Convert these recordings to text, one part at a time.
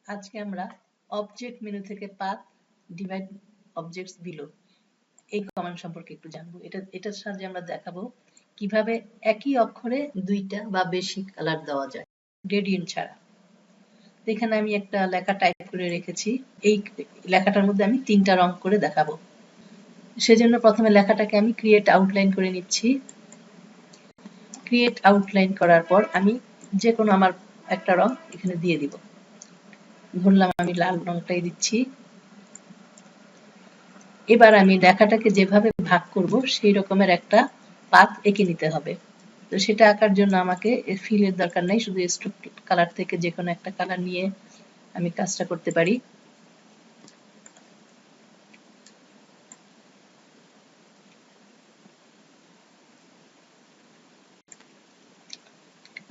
আজকে আমরা object menu থেকে পাথ ডিভাইড অবজেক্টস বিলো এই কমান্ড সম্পর্কে একটু জানবো। এটার সাহায্যে আমরা দেখাবো কিভাবে একই অক্ষরে দুইটা বা বেশি কালার দেওয়া যায় গ্রেডিয়েন্ট ছাড়া। এখানে আমি একটা লেখা টাইপ করে রেখেছি। এই লেখাটার মধ্যে আমি তিনটা রং করে দেখাবো। সেজন্য প্রথমে লেখাটাকে আমি ক্রিয়েট আউটলাইন করে নিচ্ছি। ক্রিয়েট আউটলাইন করার পর আমি যে কোনো আমার একটা রং এখানে দিয়ে দিব। ধরলাম আমি লাল রংটাই দিচ্ছি। এবার আমি লেখাটাকে যেভাবে ভাগ করব সেই রকমের একটা পাথ এঁকে নিতে হবে। তো সেটা আঁকার জন্য আমাকে ফিলের দরকার নাই, শুধু স্ট্রোক কালার থেকে যে কোনো একটা কালার নিয়ে আমি কাজটা করতে পারি।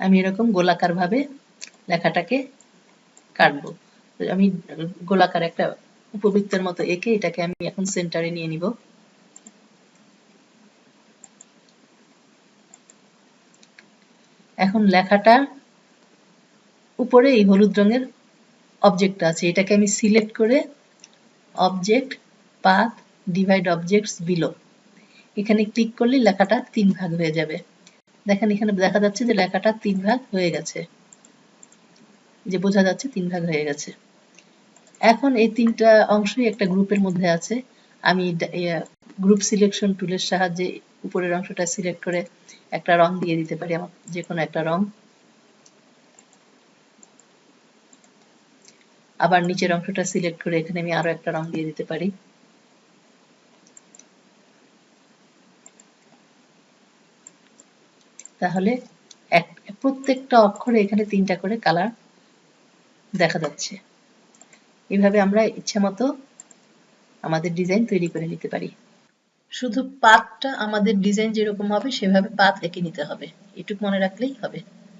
আমি এরকম গোলাকার ভাবে লেখাটাকে কাটবো। আমি গোলাকার একটা উপবৃত্তের মতো এঁকে এটাকে আমি এখন সেন্টারে নিয়ে নিব। এখন লেখাটার উপরে এই হলুদ রঙের অবজেক্টটা আছে, এটাকে আমি সিলেক্ট করে object path divide objects below এখানে ক্লিক করলে লেখাটা 3 ভাগ হয়ে যাবে। দেখেন এখানে দেখা যাচ্ছে যে লেখাটা 3 ভাগ হয়ে গেছে, যে বোঝা যাচ্ছে 3 ভাগ হয়ে গেছে। এখন এই তিনটা অংশই একটা গ্রুপের মধ্যে আছে। আমি গ্রুপ সিলেকশন টুলের সাহায্যে উপরের অংশটা সিলেক্ট করে একটা রং দিয়ে দিতে পারি, আমার যে কোনো একটা রং। আবার নিচের অংশটা সিলেক্ট করে এখানে আমি আরো একটা রং দিয়ে দিতে পারি। তাহলে প্রত্যেকটা অক্ষরে এখানে 3টা করে কালার দেখা যাচ্ছে। এভাবে আমরা ইচ্ছামতো আমাদের ডিজাইন তৈরি করে নিতে পারি। শুধু পাথটা আমাদের ডিজাইন যেরকম হবে সেভাবে পাথ এঁকে নিতে হবে, এটুকু মনে রাখলেই হবে।